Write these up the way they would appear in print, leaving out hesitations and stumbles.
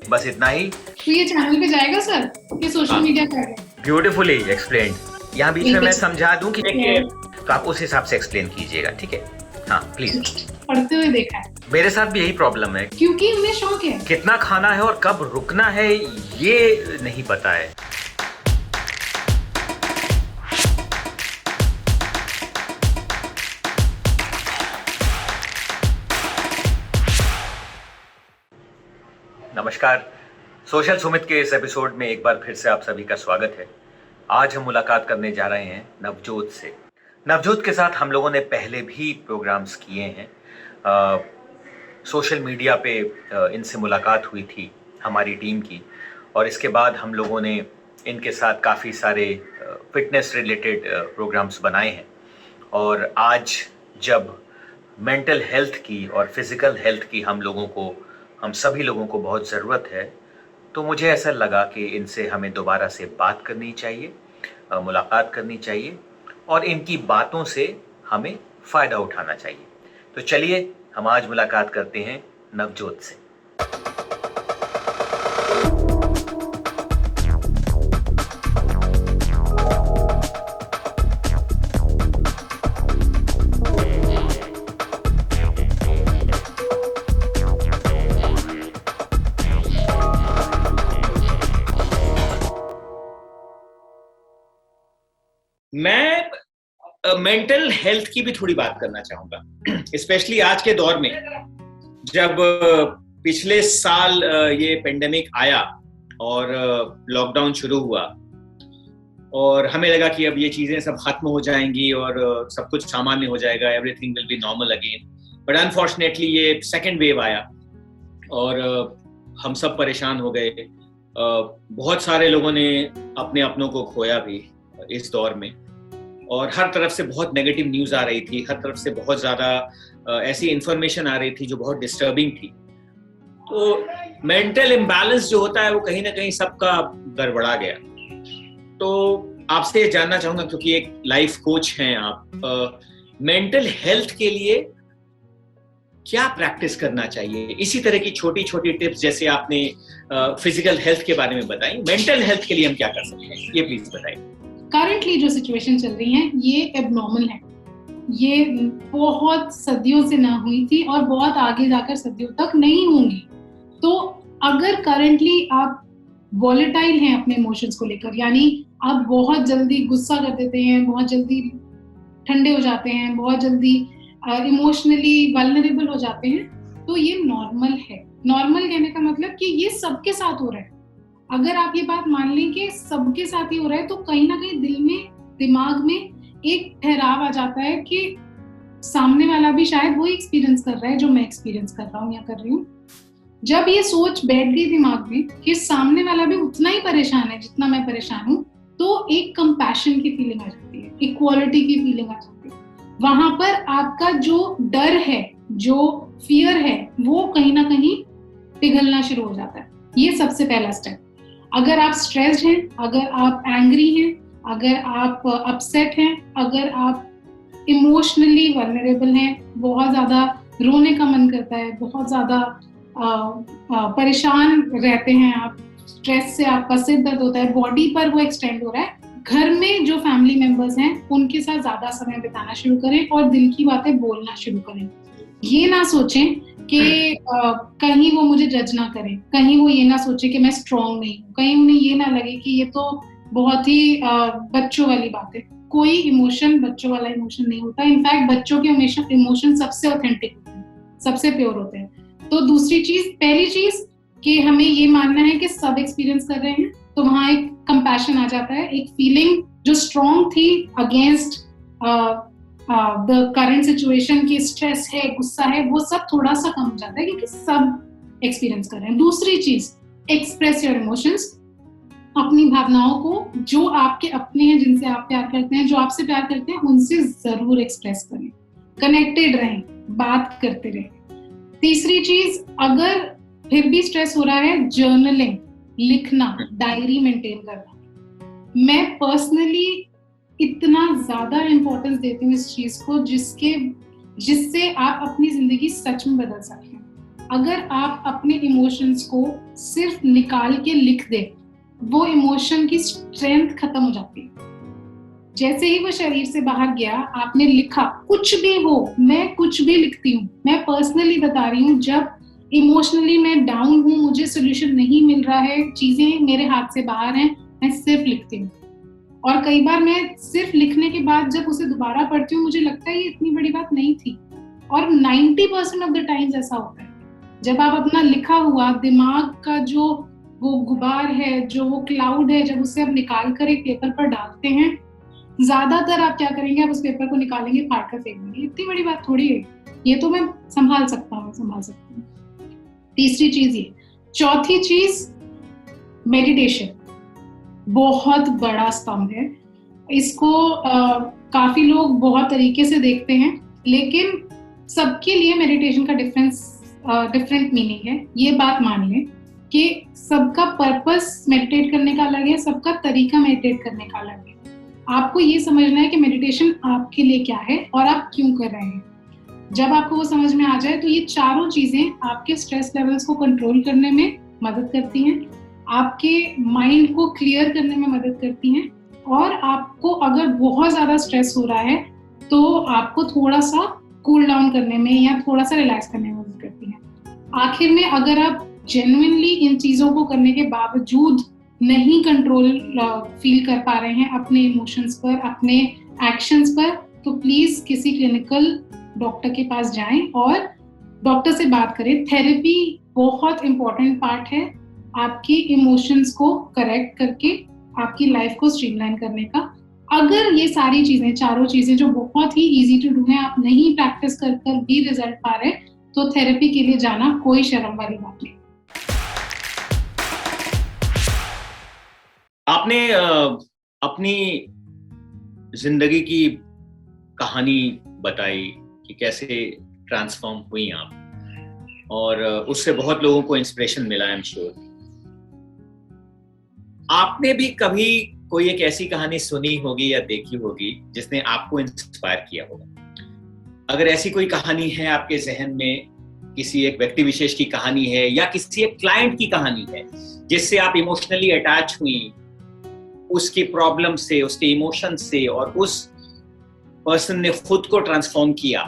बस इतना ही। तो ये चैनल पे जाएगा सर, ये सोशल मीडिया पे आएगा? Beautifully explain. यहाँ बीच में मैं समझा दूं कि Okay. तो आप उस हिसाब से एक्सप्लेन कीजिएगा, ठीक है? हाँ प्लीज। पढ़ते हुए देखा है, मेरे साथ भी यही प्रॉब्लम है, क्योंकि उन्हें शौक है। कितना खाना है और कब रुकना है ये नहीं पता है। नमस्कार, सोशल सुमित के इस एपिसोड में एक बार फिर से आप सभी का स्वागत है। आज हम मुलाकात करने जा रहे हैं नवजोत से। नवजोत के साथ हम लोगों ने पहले भी प्रोग्राम्स किए हैं। सोशल मीडिया पे इनसे मुलाकात हुई थी हमारी टीम की, और इसके बाद हम लोगों ने इनके साथ काफ़ी सारे फिटनेस रिलेटेड प्रोग्राम्स बनाए हैं। और आज जब मेंटल हेल्थ की और फिज़िकल हेल्थ की हम सभी लोगों को बहुत ज़रूरत है, तो मुझे ऐसा लगा कि इनसे हमें दोबारा से बात करनी चाहिए, मुलाकात करनी चाहिए और इनकी बातों से हमें फ़ायदा उठाना चाहिए। तो चलिए हम आज मुलाकात करते हैं नवजोत से। मैं मेंटल हेल्थ की भी थोड़ी बात करना चाहूंगा, स्पेशली आज के दौर में जब पिछले साल ये पेंडेमिक आया और लॉकडाउन शुरू हुआ और हमें लगा कि अब ये चीजें सब खत्म हो जाएंगी और सब कुछ सामान्य हो जाएगा, everything will be normal again. But unfortunately ये सेकेंड वेव आया और हम सब परेशान हो गए। बहुत सारे लोगों ने अपने अपनों को खोया भी इस दौर में, और हर तरफ से बहुत नेगेटिव न्यूज़ आ रही थी, हर तरफ से बहुत ज़्यादा ऐसी इंफॉर्मेशन आ रही थी जो बहुत डिस्टर्बिंग थी। तो मेंटल इम्बैलेंस जो होता है वो कहीं ना कहीं सबका गड़बड़ा गया। तो आपसे जानना चाहूँगा, क्योंकि एक लाइफ कोच हैं आप, मेंटल हेल्थ के लिए क्या प्रैक्टिस करना चाहिए? इसी तरह की छोटी छोटी टिप्स जैसे आपने फिजिकल हेल्थ के बारे में बताई, मेंटल हेल्थ के लिए हम क्या कर सकते हैं, ये प्लीज बताइए। करंटली जो सिचुएशन चल रही है ये एबनॉर्मल है, ये बहुत सदियों से ना हुई थी और बहुत आगे जाकर सदियों तक नहीं होंगी। तो अगर करंटली आप वॉलेटाइल हैं अपने इमोशंस को लेकर, यानी आप बहुत जल्दी गुस्सा कर देते हैं, बहुत जल्दी ठंडे हो जाते हैं, बहुत जल्दी इमोशनली वल्नरेबल हो जाते हैं, तो ये नॉर्मल है। नॉर्मल कहने का मतलब कि ये सबके साथ हो रहा है। अगर आप ये बात मान लें कि सबके साथ ही हो रहा है, तो कहीं ना कहीं दिल में, दिमाग में एक ठहराव आ जाता है कि सामने वाला भी शायद वही एक्सपीरियंस कर रहा है जो मैं एक्सपीरियंस कर रहा हूँ या कर रही हूँ। जब ये सोच बैठ गई दिमाग में कि सामने वाला भी उतना ही परेशान है जितना मैं परेशान हूँ, तो एक कंपैशन की फीलिंग आ जाती है, इक्वालिटी की फीलिंग आ जाती है। वहां पर आपका जो डर है, जो फियर है, वो कहीं ना कहीं पिघलना शुरू हो जाता है। ये सबसे पहला स्टेप। अगर आप स्ट्रेस्ड हैं, अगर आप एंग्री हैं, अगर आप अपसेट हैं, अगर आप इमोशनली वल्नरेबल हैं, बहुत ज्यादा रोने का मन करता है, बहुत ज्यादा परेशान रहते हैं आप, स्ट्रेस से आपका सिर दर्द होता है, बॉडी पर वो एक्सटेंड हो रहा है, घर में जो फैमिली मेंबर्स हैं उनके साथ ज्यादा समय बिताना शुरू करें और दिल की बातें बोलना शुरू करें। ये ना सोचें कि कहीं वो मुझे जज ना करें, कहीं वो ये ना सोचे कि मैं स्ट्रांग नहीं हूँ, कहीं उन्हें ये ना लगे कि ये तो बहुत ही बच्चों वाली बात है। कोई इमोशन बच्चों वाला इमोशन नहीं होता। इनफैक्ट बच्चों के इमोशन सबसे ऑथेंटिक होते हैं, सबसे प्योर होते हैं। तो दूसरी चीज, पहली चीज कि हमें ये मानना है कि सब एक्सपीरियंस कर रहे हैं, तो वहाँ एक कंपैशन आ जाता है, एक फीलिंग जो स्ट्रांग थी अगेंस्ट द करंट सिचुएशन की स्ट्रेस है, गुस्सा है, वो सब थोड़ा सा कम हो जाता है क्योंकि सब एक्सपीरियंस कर रहे हैं। दूसरी चीज, एक्सप्रेस योर इमोशंस। अपनी भावनाओं को, जो आपके अपने हैं, जिनसे आप प्यार करते हैं, जो आपसे प्यार करते हैं, उनसे जरूर एक्सप्रेस करें, कनेक्टेड रहें, बात करते रहें। तीसरी चीज, अगर फिर भी स्ट्रेस हो रहा है, जर्नलिंग, लिखना, डायरी मेंटेन करना। मैं पर्सनली इतना ज्यादा इम्पोर्टेंस देती हूँ इस चीज को जिससे आप अपनी जिंदगी सच में बदल सकते हैं। अगर आप अपने इमोशंस को सिर्फ निकाल के लिख दे, वो इमोशन की स्ट्रेंथ खत्म हो जाती है। जैसे ही वो शरीर से बाहर गया, आपने लिखा, कुछ भी हो, मैं कुछ भी लिखती हूँ, मैं पर्सनली बता रही हूँ, जब इमोशनली मैं डाउन हूँ, मुझे सोल्यूशन नहीं मिल रहा है, चीजें मेरे हाथ से बाहर हैं, मैं सिर्फ लिखती हूँ। और कई बार मैं सिर्फ लिखने के बाद जब उसे दोबारा पढ़ती हूँ, मुझे लगता है ये इतनी बड़ी बात नहीं थी। और 90% ऑफ द टाइम्स ऐसा होता है। जब आप अपना लिखा हुआ दिमाग का जो वो गुबार है, जो वो क्लाउड है, जब उसे आप निकाल कर एक पेपर पर डालते हैं, ज्यादातर आप क्या करेंगे, आप उस पेपर को निकालेंगे, फाड़ कर फेंक देंगे। इतनी बड़ी बात थोड़ी है, ये तो मैं संभाल सकता हूँ। तीसरी चीज ये। चौथी चीज, मेडिटेशन बहुत बड़ा स्तंभ है। इसको काफी लोग बहुत तरीके से देखते हैं, लेकिन सबके लिए मेडिटेशन का डिफरेंट मीनिंग है। ये बात मान लें कि सबका पर्पस मेडिटेट करने का अलग है, सबका तरीका मेडिटेट करने का अलग है। आपको ये समझना है कि मेडिटेशन आपके लिए क्या है और आप क्यों कर रहे हैं। जब आपको वो समझ में आ जाए तो ये चारों चीजें आपके स्ट्रेस लेवल्स को कंट्रोल करने में मदद करती हैं, आपके माइंड को क्लियर करने में मदद करती हैं, और आपको अगर बहुत ज्यादा स्ट्रेस हो रहा है तो आपको थोड़ा सा कूल डाउन करने में या थोड़ा सा रिलैक्स करने में मदद करती हैं। आखिर में अगर आप जेन्युइनली इन चीजों को करने के बावजूद नहीं कंट्रोल फील कर पा रहे हैं अपने इमोशंस पर, अपने एक्शंस पर, तो प्लीज किसी क्लिनिकल डॉक्टर के पास जाएं और डॉक्टर से बात करें। थेरेपी बहुत इंपॉर्टेंट पार्ट है आपकी इमोशंस को करेक्ट करके आपकी लाइफ को स्ट्रीमलाइन करने का। अगर ये सारी चीजें, चारों चीजें जो बहुत ही इजी टू डू है, आप नहीं प्रैक्टिस कर भी रिजल्ट पा रहे, तो थेरेपी के लिए जाना कोई शर्म वाली बात नहीं। आपने अपनी जिंदगी की कहानी बताई कि कैसे ट्रांसफॉर्म हुई आप, और उससे बहुत लोगों को इंस्पिरेशन मिला, आई एम श्योर। आपने भी कभी कोई एक ऐसी कहानी सुनी होगी या देखी होगी जिसने आपको इंस्पायर किया होगा। अगर ऐसी कोई कहानी है आपके जहन में, किसी एक व्यक्ति विशेष की कहानी है या किसी एक क्लाइंट की कहानी है जिससे आप इमोशनली अटैच हुई, उसकी प्रॉब्लम से, उसके इमोशन से, और उस पर्सन ने खुद को ट्रांसफॉर्म किया,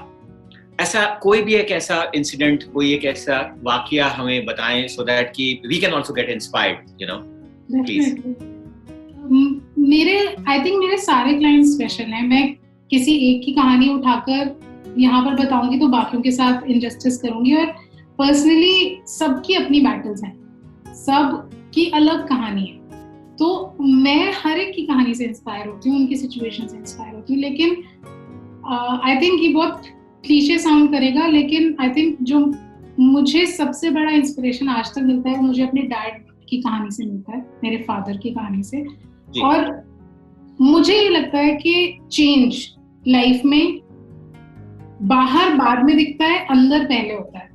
ऐसा कोई भी एक ऐसा इंसिडेंट, कोई एक ऐसा वाकया हमें बताएं, सो दैट कि we can also get inspired, you know, please. मेरे सारे क्लाइंट स्पेशल हैं। मैं किसी एक की कहानी उठाकर यहाँ पर बताऊंगी तो बाकियों के साथ इनजस्टिस करूंगी, और पर्सनली सबकी अपनी बैटल्स हैं, सबकी अलग कहानी है। तो मैं हर एक की कहानी से इंस्पायर होती हूँ, उनकी सिचुएशन से इंस्पायर होती हूँ। लेकिन आई थिंक ये बहुत क्लीशे साउंड करेगा, लेकिन आई थिंक जो मुझे सबसे बड़ा इंस्पिरेशन आज तक मिलता है वो मुझे अपने डैड की कहानी से मिलता है, मेरे फादर की कहानी से। और मुझे ये लगता है कि चेंज लाइफ में बाहर बाद में दिखता है, अंदर पहले होता है।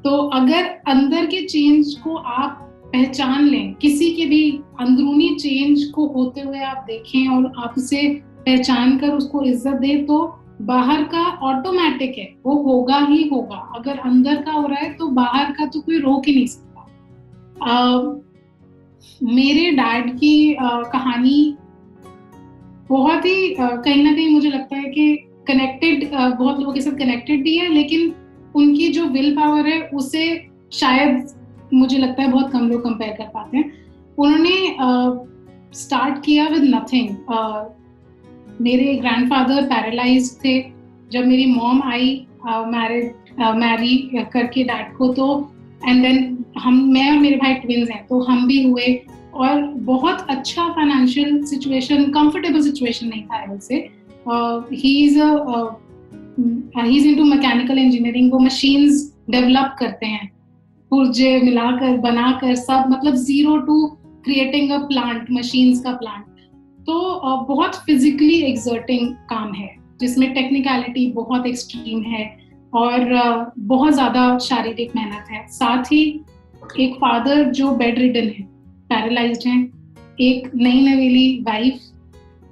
तो अगर अंदर के चेंज को आप पहचान लें, किसी के भी अंदरूनी चेंज को होते हुए आप देखें और आप उसे पहचान कर उसको इज्जत दें, तो बाहर का ऑटोमेटिक है, वो होगा ही होगा। अगर अंदर का हो रहा है तो बाहर का तो कोई रोक ही नहीं सकता। मेरे डैड की कहानी बहुत ही कहीं ना कहीं मुझे लगता है कि कनेक्टेड, बहुत लोगों के साथ कनेक्टेड भी है, लेकिन उनकी जो विल पावर है उसे शायद मुझे लगता है बहुत कम लोग कंपेयर कर पाते हैं। उन्होंने स्टार्ट किया विद नथिंग। मेरे ग्रैंडफादर पैरालाइज्ड थे जब मेरी मॉम आई मैरी करके डैड को, तो एंड देन मैं और मेरे भाई ट्विंस हैं, तो हम भी हुए, और बहुत अच्छा फाइनेंशियल सिचुएशन, कंफर्टेबल सिचुएशन नहीं था। I will say he is into mechanical engineering. वो मशीन्स डेवलप करते हैं, पुर्जे मिलाकर बनाकर, सब मतलब zero to creating a plant, machines का प्लांट। तो बहुत फिजिकली एक्सर्टिंग काम है जिसमें टेक्निकलिटी बहुत एक्सट्रीम है और बहुत ज्यादा शारीरिक मेहनत है। साथ ही एक फादर जो बेड रिडन है, पैरालाइज्ड हैं, एक नई नवेली वाइफ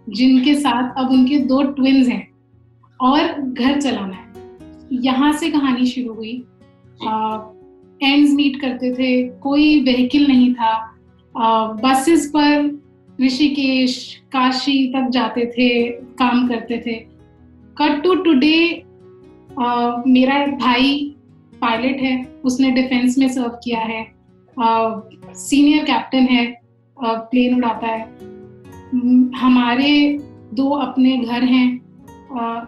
जिनके साथ अब उनके 2 ट्विन्स हैं, और घर चलाना है। यहाँ से कहानी शुरू हुई। एंड्स मीट करते थे, कोई व्हीकल नहीं था, बसेस पर ऋषिकेश काशी तक जाते थे, काम करते थे। कट टू टुडे मेरा भाई पायलट है, उसने डिफेंस में सर्व किया है, सीनियर कैप्टन है, प्लेन उड़ाता है। हमारे 2 अपने घर हैं,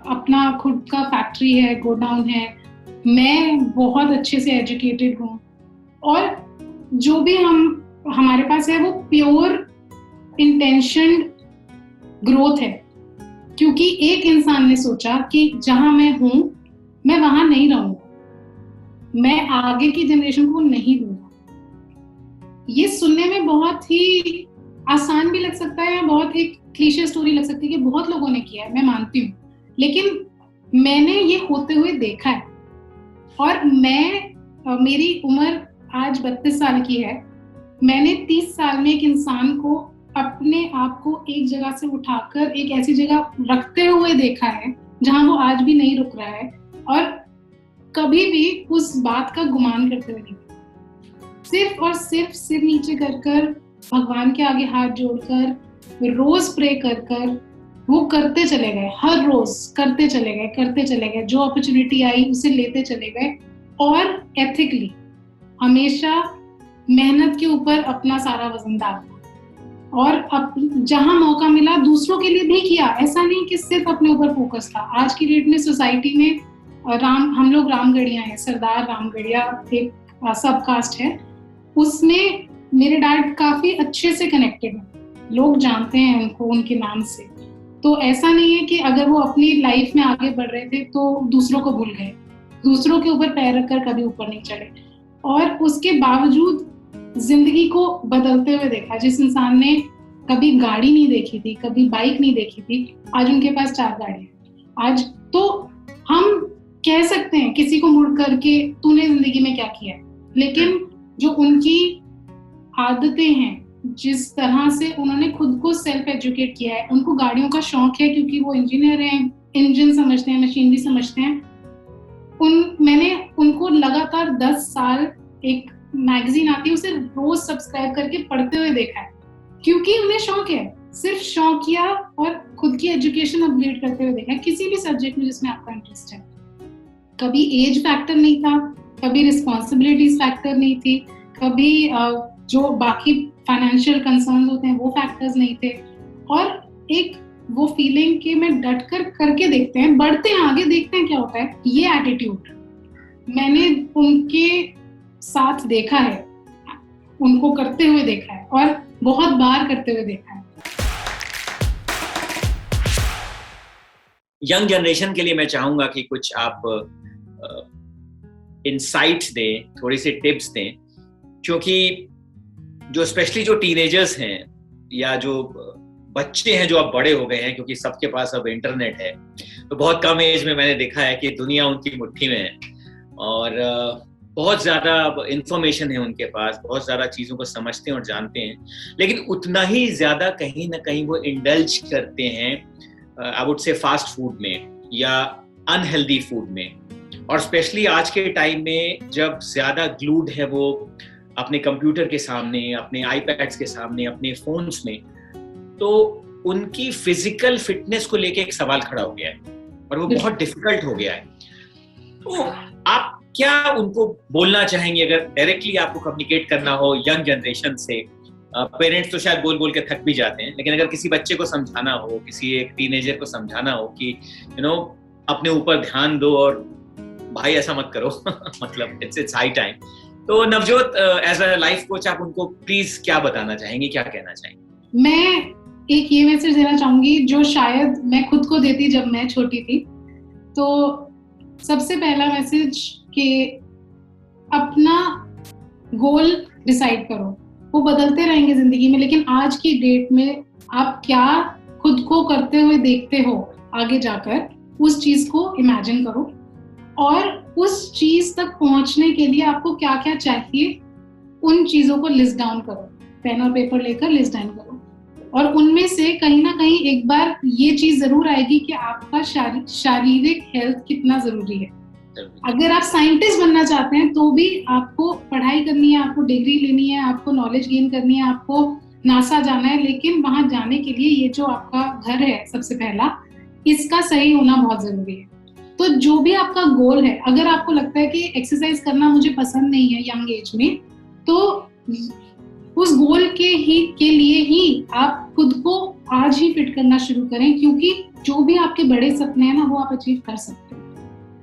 अपना खुद का फैक्ट्री है, गोडाउन है। मैं बहुत अच्छे से एजुकेटेड हूँ और जो भी हमारे पास है वो प्योर इंटेंशन ग्रोथ है, क्योंकि एक इंसान ने सोचा कि जहां मैं हूं मैं वहां नहीं रहूंगा, मैं आगे की जनरेशन को नहीं दूंगा। ये सुनने में बहुत ही आसान भी लग सकता है या बहुत एक क्लीशे स्टोरी लग सकती है कि बहुत लोगों ने किया है, मैं मानती हूँ, लेकिन मैंने ये होते हुए देखा है। और मेरी उम्र आज 32 साल की है। मैंने 30 साल में एक इंसान को अपने आप को एक जगह से उठाकर एक ऐसी जगह रखते हुए देखा है जहां वो आज भी नहीं रुक रहा है और कभी भी उस बात का गुमान करते हुए नहीं। सिर्फ और सिर्फ सिर नीचे कर भगवान के आगे हाथ जोड़कर रोज प्रे कर वो करते चले गए, हर रोज करते चले गए, जो अपॉर्चुनिटी आई उसे लेते चले गए और एथिकली हमेशा मेहनत के ऊपर अपना सारा वजन डालना और जहां मौका मिला दूसरों के लिए भी किया। ऐसा नहीं कि सिर्फ अपने ऊपर फोकस था। आज की डेट में सोसाइटी में हम लोग रामगढ़िया हैं, सरदार रामगढ़िया एक सब कास्ट है, उसमें मेरे डैड काफी अच्छे से कनेक्टेड हैं, लोग जानते हैं उनको उनके नाम से। तो ऐसा नहीं है कि अगर वो अपनी लाइफ में आगे बढ़ रहे थे तो दूसरों को भूल गए, दूसरों के ऊपर पैर रखकर कभी ऊपर नहीं चढ़े और उसके बावजूद जिंदगी को बदलते हुए देखा। जिस इंसान ने कभी गाड़ी नहीं देखी थी, कभी बाइक नहीं देखी थी, आज उनके पास 4 गाड़ियां। आज तो हम कह सकते हैं किसी को मुड़ करके तूने जिंदगी में क्या किया है, लेकिन जो उनकी आदतें हैं, जिस तरह से उन्होंने खुद को सेल्फ एजुकेट किया है, उनको गाड़ियों का शौक है क्योंकि वो इंजीनियर हैं, इंजन समझते हैं, मशीनरी समझते हैं। मैंने उनको लगातार 10 साल एक मैगजीन आती है उसे रोज सब्सक्राइब करके पढ़ते हुए देखा है, क्योंकि उन्हें शौक है, सिर्फ शौकिया और खुद की एजुकेशन अपग्रेड करते हुए देखा है किसी भी सब्जेक्ट में जिसमें आपका इंटरेस्ट है। कभी एज फैक्टर नहीं था, कभी रिस्पॉन्सिबिलिटीज फैक्टर नहीं थी, कभी जो बाकी फाइनेंशियल कंसर्न होते हैं वो फैक्टर्स नहीं थे, और एक वो फीलिंग कि मैं डट कर करके देखते हैं, बढ़ते हैं आगे, देखते हैं क्या होता है, ये एटीट्यूड मैंने उनके साथ देखा है, उनको करते हुए देखा है और बहुत बार करते हुए देखा है। यंग जनरेशन के लिए मैं चाहूंगा कि कुछ आप इनसाइट्स दें, थोड़ी सी टिप्स दें, क्योंकि जो स्पेशली जो टीनेजर्स हैं या जो बच्चे हैं जो अब बड़े हो गए हैं, क्योंकि सबके पास अब इंटरनेट है, तो बहुत कम एज में मैंने देखा है कि दुनिया उनकी मुट्ठी में है और बहुत ज़्यादा इंफॉर्मेशन है उनके पास, बहुत ज़्यादा चीज़ों को समझते हैं और जानते हैं, लेकिन उतना ही ज़्यादा कहीं ना कहीं वो इंडल्ज करते हैं I would say fast food में या अनहेल्दी फूड में। और स्पेशली आज के टाइम में जब ज़्यादा ग्लूड है वो अपने कंप्यूटर के सामने, अपने आईपैड्स के सामने, अपने फोन्स में, तो उनकी फिजिकल फिटनेस को लेके एक सवाल खड़ा हो गया है और वो बहुत डिफिकल्ट हो गया है। तो आप क्या उनको बोलना चाहेंगे अगर डायरेक्टली आपको कम्युनिकेट करना हो यंग जनरेशन से? पेरेंट्स तो शायद बोल बोल के थक भी जाते हैं, लेकिन अगर किसी बच्चे को समझाना हो, किसी एक टीनेजर को समझाना हो कि अपने ऊपर ध्यान दो और भाई ऐसा मत करो मतलब इट्स हाई टाइम, तो Navjot as a life coach आप उनको प्लीज क्या बताना चाहेंगे, क्या कहना चाहेंगे? मैं एक ये मैसेज देना चाहूंगी जो शायद मैं खुद को देती जब मैं छोटी थी। तो सबसे पहला मैसेज कि अपना गोल डिसाइड करो, वो बदलते रहेंगे जिंदगी में, लेकिन आज की डेट में आप क्या खुद को करते हुए देखते हो आगे जाकर, उस चीज को इमेजिन करो और उस चीज तक पहुंचने के लिए आपको क्या क्या चाहिए उन चीजों को लिस्ट डाउन करो, पेन और पेपर लेकर लिस्ट डाउन करो। और उनमें से कहीं ना कहीं एक बार ये चीज जरूर आएगी कि आपका शारीरिक हेल्थ कितना जरूरी है। अगर आप साइंटिस्ट बनना चाहते हैं तो भी आपको पढ़ाई करनी है, आपको डिग्री लेनी है, आपको नॉलेज गेन करनी है, आपको नासा जाना है, लेकिन वहां जाने के लिए ये जो आपका घर है सबसे पहला, इसका सही होना बहुत जरूरी है। तो जो भी आपका गोल है, अगर आपको लगता है कि एक्सरसाइज करना मुझे पसंद नहीं है यंग एज में, तो उस गोल के लिए ही आप खुद को आज ही फिट करना शुरू करें, क्योंकि जो भी आपके बड़े सपने हैं ना, वो आप अचीव कर सकते हैं।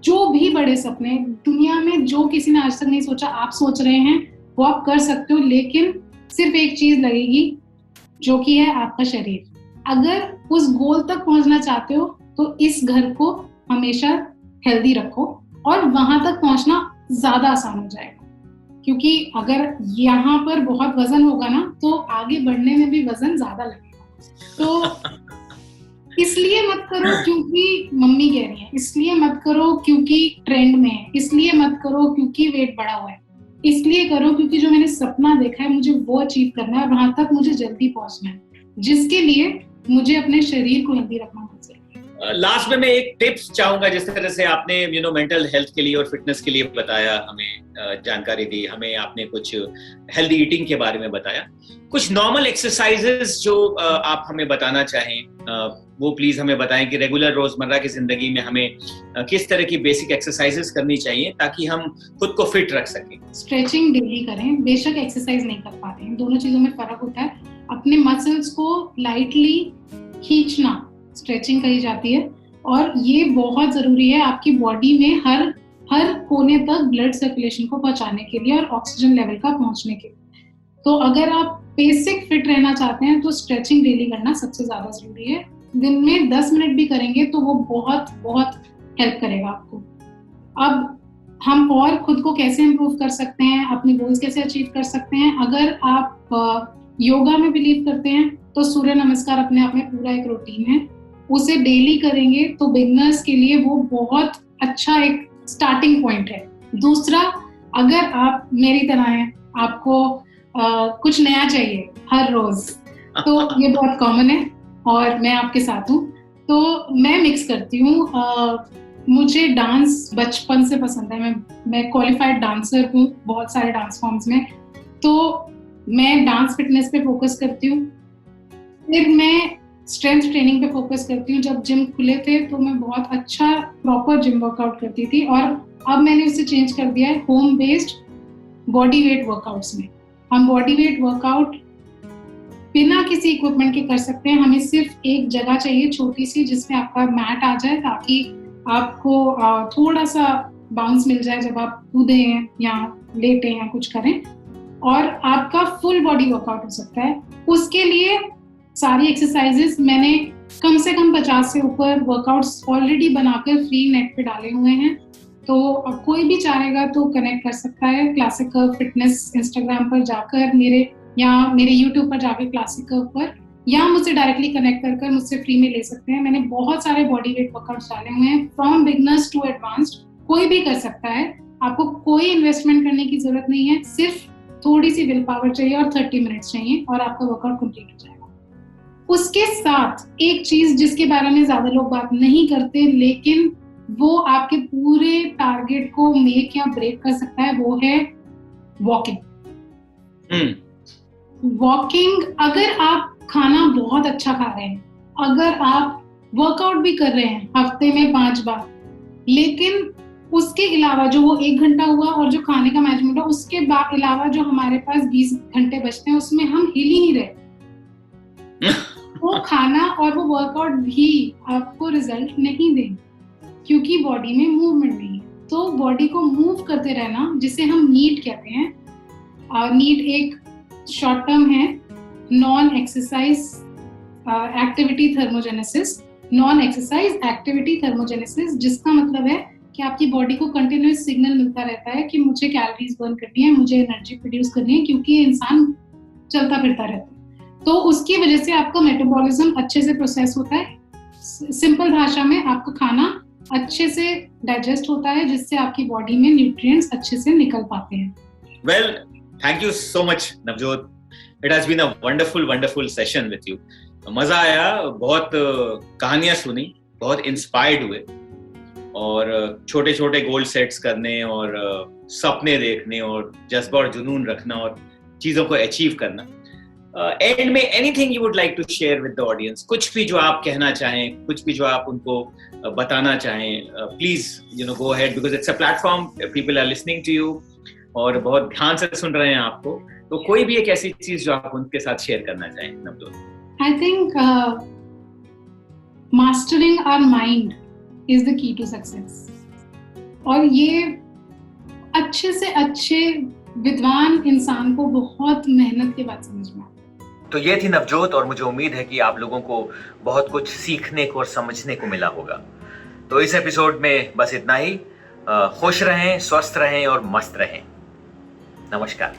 जो भी बड़े सपने दुनिया में जो किसी ने आज तक नहीं सोचा, आप सोच रहे हैं, वो आप कर सकते हो। लेकिन सिर्फ एक चीज लगेगी, जो कि है आपका शरीर। अगर उस गोल तक पहुंचना चाहते हो तो इस घर को हमेशा हेल्दी रखो, और वहां तक पहुंचना ज्यादा आसान हो जाएगा। क्योंकि अगर यहाँ पर बहुत वजन होगा ना, तो आगे बढ़ने में भी वजन ज्यादा लगेगा। तो इसलिए मत करो क्योंकि मम्मी कह रही है, इसलिए मत करो क्योंकि ट्रेंड में है, इसलिए मत करो क्योंकि वेट बढ़ा हुआ है, इसलिए करो क्योंकि जो मैंने सपना देखा है मुझे वो अचीव करना है, और वहां तक मुझे जल्दी पहुंचना है, जिसके लिए मुझे अपने शरीर को हेल्दी रखना बहुत जरूरी है। लास्ट में मैं एक टिप्स चाहूंगा, जिस तरह से आपने मेंटल हेल्थ के लिए और फिटनेस के लिए बताया, हमें जानकारी दी, हमें आपने कुछ हेल्दी ईटिंग के बारे में बताया, कुछ नॉर्मल एक्सरसाइजेस जो आप हमें बताना चाहें, वो प्लीज हमें बताएं कि रेगुलर रोजमर्रा की जिंदगी में हमें किस तरह की बेसिक एक्सरसाइजेस करनी चाहिए ताकि हम खुद को फिट रख सकें। स्ट्रेचिंग डेली करें, बेशक एक्सरसाइज नहीं कर पाते हैं, दोनों चीजों में फर्क होता है। अपने मसल्स को लाइटली खींचना स्ट्रेचिंग कही जाती है, और ये बहुत जरूरी है आपकी बॉडी में हर कोने तक ब्लड सर्कुलेशन को पहुंचाने के लिए और ऑक्सीजन लेवल का पहुंचने के लिए। तो अगर आप बेसिक फिट रहना चाहते हैं तो स्ट्रेचिंग डेली करना सबसे ज्यादा जरूरी है। दिन में 10 मिनट भी करेंगे तो वो बहुत बहुत हेल्प करेगा आपको। अब हम और खुद को कैसे इम्प्रूव कर सकते हैं, अपने गोल्स कैसे अचीव कर सकते हैं? अगर आप योगा में बिलीव करते हैं तो सूर्य नमस्कार अपने आप में पूरा एक रूटीन है, उसे डेली करेंगे तो बिगनर्स के लिए वो बहुत अच्छा एक स्टार्टिंग पॉइंट है। दूसरा, अगर आप मेरी तरह हैं, आपको कुछ नया चाहिए हर रोज, तो ये बहुत कॉमन है और मैं आपके साथ हूँ। तो मैं मिक्स करती हूँ। मुझे डांस बचपन से पसंद है, मैं क्वालिफाइड डांसर हूँ बहुत सारे डांस फॉर्म्स में, तो मैं डांस फिटनेस पे फोकस करती हूँ। फिर मैं स्ट्रेंथ ट्रेनिंग पे फोकस करती हूँ। जब जिम खुले थे तो मैं बहुत अच्छा प्रॉपर जिम वर्कआउट करती थी, और अब मैंने उसे चेंज कर दिया है home based body weight workouts में। हम बॉडी वेट वर्कआउट बिना किसी इक्विपमेंट के कर सकते हैं। हमें सिर्फ एक जगह चाहिए छोटी सी, जिसमें आपका मैट आ जाए, ताकि आपको थोड़ा सा बाउंस मिल जाए जब आप कूदे हैं या लेटे हैं, कुछ करें, और आपका फुल बॉडी वर्कआउट हो सकता है। उसके लिए सारी एक्सरसाइजेस मैंने कम से कम 50 से ऊपर वर्कआउट्स ऑलरेडी बनाकर फ्री नेट पे डाले हुए हैं। तो कोई भी चाहेगा तो कनेक्ट कर सकता है क्लासिक कर्व फिटनेस इंस्टाग्राम पर जाकर, मेरे यूट्यूब पर जाकर क्लासिक कर्व पर, या मुझसे डायरेक्टली कनेक्ट कर मुझसे फ्री में ले सकते हैं। मैंने बहुत सारे बॉडी वेट वर्कआउट्स डाले हुए हैं, फ्रॉम बिगनर्स टू एडवांस्ड, कोई भी कर सकता है। आपको कोई इन्वेस्टमेंट करने की जरूरत नहीं है, सिर्फ थोड़ी सी विल पावर चाहिए और 30 मिनट्स चाहिए, और आपका वर्कआउट कंप्लीट हो जाएगा। उसके साथ एक चीज जिसके बारे में ज्यादा लोग बात नहीं करते, लेकिन वो आपके पूरे टारगेट को मेक या ब्रेक कर सकता है, वो है वॉकिंग। वॉकिंग, अगर आप खाना बहुत अच्छा खा रहे हैं, अगर आप वर्कआउट भी कर रहे हैं हफ्ते में 5 बार, लेकिन उसके अलावा जो वो 1 घंटा हुआ और जो खाने का मैनेजमेंट हुआ, उसके अलावा जो हमारे पास 20 घंटे बचते हैं, उसमें हम हिल ही नहीं रहे, वो खाना और वो वर्कआउट भी आपको रिजल्ट नहीं देंगे, क्योंकि बॉडी में मूवमेंट नहीं है। तो बॉडी को मूव करते रहना, जिसे हम नीट कहते हैं, नीट एक शॉर्ट टर्म है, non exercise activity thermogenesis, non exercise activity thermogenesis, जिसका मतलब है कि आपकी बॉडी को कंटिन्यूअस सिग्नल मिलता रहता है कि मुझे कैलोरीज बर्न करनी है, मुझे एनर्जी प्रोड्यूस करनी है, क्योंकि ये इंसान चलता फिरता रहता है। तो उसकी वजह से आपका मेटाबॉलिज्म अच्छे से प्रोसेस होता है। सिंपल भाषा में आपका खाना अच्छे से डाइजेस्ट होता है, जिससे आपकी बॉडी में न्यूट्रिएंट्स अच्छे से निकल पाते हैं। Well, thank you so much Navjot, it has been a wonderful session with you. मजा आया, बहुत कहानियां सुनी, बहुत इंस्पायर्ड हुए, और छोटे छोटे गोल सेट्स करने और सपने देखने और जज्बा और जुनून रखना और चीज़ों को अचीव करना। एंड में anything you would like to share with the audience, कुछ भी जो आप कहना चाहें, कुछ भी जो आप उनको बताना चाहें, please go ahead, because it's a platform, people are listening to you और बहुत ध्यान से सुन रहे हैं आपको। तो कोई भी एक ऐसी चीज जो आप उनके साथ शेयर करना चाहें Navjot. I think mastering our mind is the key to success, और ये अच्छे से अच्छे विद्वान इंसान को बहुत मेहनत के बाद समझ में आता है। तो ये थी नवजोत, और मुझे उम्मीद है कि आप लोगों को बहुत कुछ सीखने को और समझने को मिला होगा। तो इस एपिसोड में बस इतना ही। खुश रहें, स्वस्थ रहें और मस्त रहें। नमस्कार।